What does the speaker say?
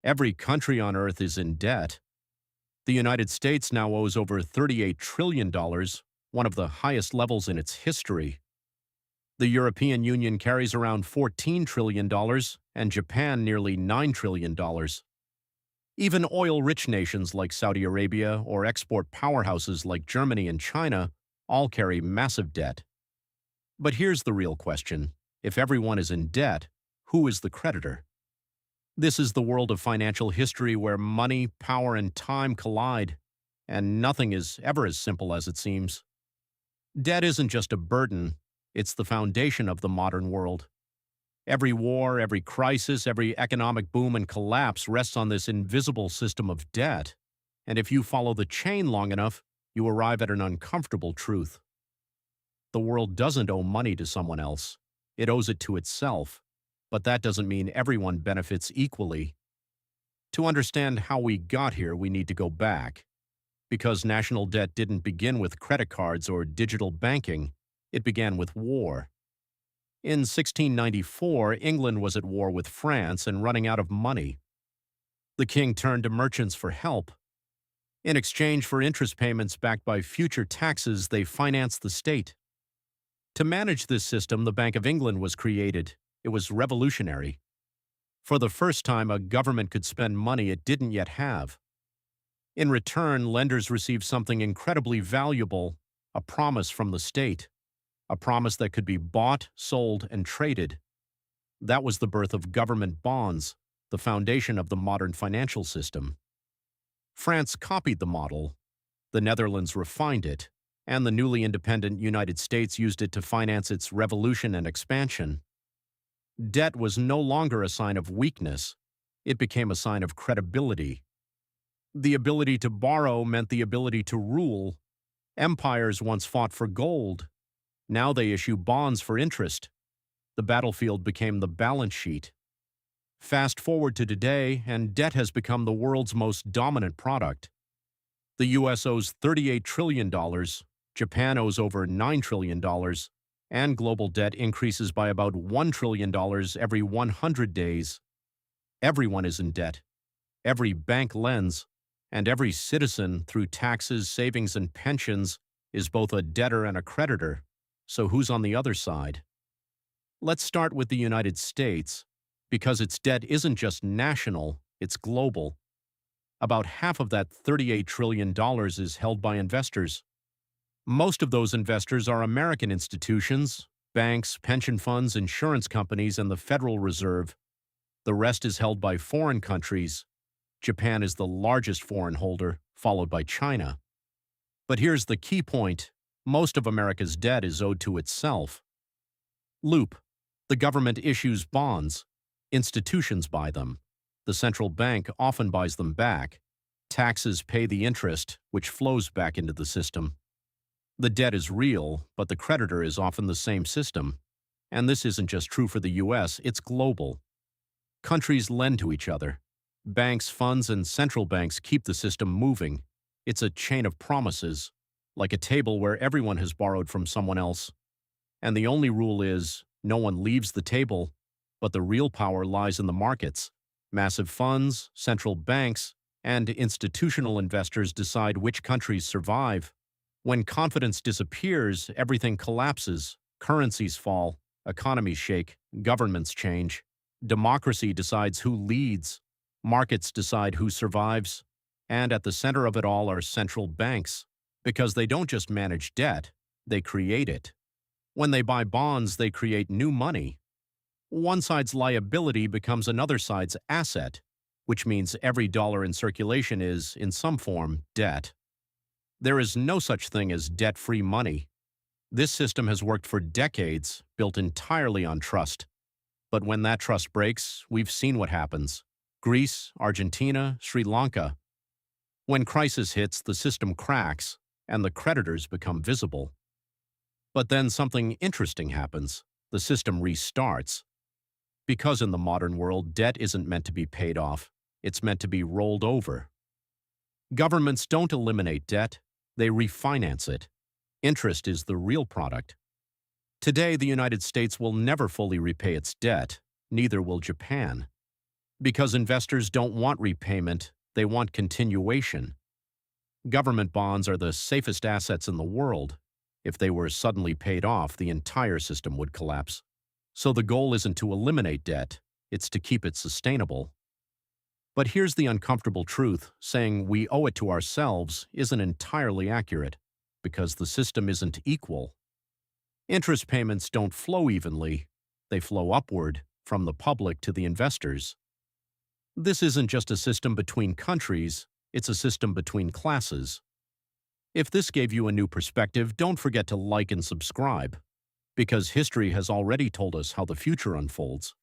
Every country on Earth is in debt. The United States now owes over $38 trillion, dollars, one of the highest levels in its history. The European Union carries around $14 trillion, dollars, and Japan nearly $9 trillion. Dollars. Even oil-rich nations like Saudi Arabia or export powerhouses like Germany and China all carry massive debt. But here's the real question. If everyone is in debt, who is the creditor? This is the world of financial history where money, power, and time collide, and nothing is ever as simple as it seems. Debt isn't just a burden, it's the foundation of the modern world. Every war, every crisis, every economic boom and collapse rests on this invisible system of debt. And if you follow the chain long enough, you arrive at an uncomfortable truth. The world doesn't owe money to someone else. It owes it to itself. But that doesn't mean everyone benefits equally. To understand how we got here, we need to go back. Because national debt didn't begin with credit cards or digital banking, it began with war. In 1694, England was at war with France and running out of money. The king turned to merchants for help. In exchange for interest payments backed by future taxes, they financed the state. To manage this system, the Bank of England was created. It was revolutionary. For the first time, a government could spend money it didn't yet have. In return, lenders received something incredibly valuable, a promise from the state, a promise that could be bought, sold, and traded. That was the birth of government bonds, the foundation of the modern financial system. France copied the model, the Netherlands refined it, and the newly independent United States used it to finance its revolution and expansion. Debt was no longer a sign of weakness. It became a sign of credibility. The ability to borrow meant the ability to rule. Empires once fought for gold. Now they issue bonds for interest. The battlefield became the balance sheet. Fast forward to today, and debt has become the world's most dominant product. The U.S. owes $38 trillion, dollars, Japan owes over $9 trillion, dollars, and global debt increases by about $1 trillion every 100 days. Everyone is in debt. Every bank lends, and every citizen, through taxes, savings, and pensions, is both a debtor and a creditor. So who's on the other side? Let's start with the United States, because its debt isn't just national, it's global. About half of that $38 trillion is held by investors. Most of those investors are American institutions, banks, pension funds, insurance companies, and the Federal Reserve. The rest is held by foreign countries. Japan is the largest foreign holder, followed by China. But here's the key point. Most of America's debt is owed to itself. Loop. The government issues bonds. Institutions buy them. The central bank often buys them back. Taxes pay the interest, which flows back into the system. The debt is real, but the creditor is often the same system. And this isn't just true for the U.S., it's global. Countries lend to each other. Banks, funds, and central banks keep the system moving. It's a chain of promises, like a table where everyone has borrowed from someone else. And the only rule is, no one leaves the table, but the real power lies in the markets. Massive funds, central banks, and institutional investors decide which countries survive. When confidence disappears, everything collapses, currencies fall, economies shake, governments change. Democracy decides who leads, markets decide who survives, and at the center of it all are central banks, because they don't just manage debt, they create it. When they buy bonds, they create new money. One side's liability becomes another side's asset, which means every dollar in circulation is, in some form, debt. There is no such thing as debt-free money. This system has worked for decades, built entirely on trust. But when that trust breaks, we've seen what happens. Greece, Argentina, Sri Lanka. When crisis hits, the system cracks, and the creditors become visible. But then something interesting happens. The system restarts. Because in the modern world, debt isn't meant to be paid off. It's meant to be rolled over. Governments don't eliminate debt. They refinance it. Interest is the real product. Today, the United States will never fully repay its debt. Neither will Japan. Because investors don't want repayment, they want continuation. Government bonds are the safest assets in the world. If they were suddenly paid off, the entire system would collapse. So the goal isn't to eliminate debt, it's to keep it sustainable. But here's the uncomfortable truth: saying we owe it to ourselves isn't entirely accurate, because the system isn't equal. Interest payments don't flow evenly, they flow upward, from the public to the investors. This isn't just a system between countries, it's a system between classes. If this gave you a new perspective, don't forget to like and subscribe, because history has already told us how the future unfolds.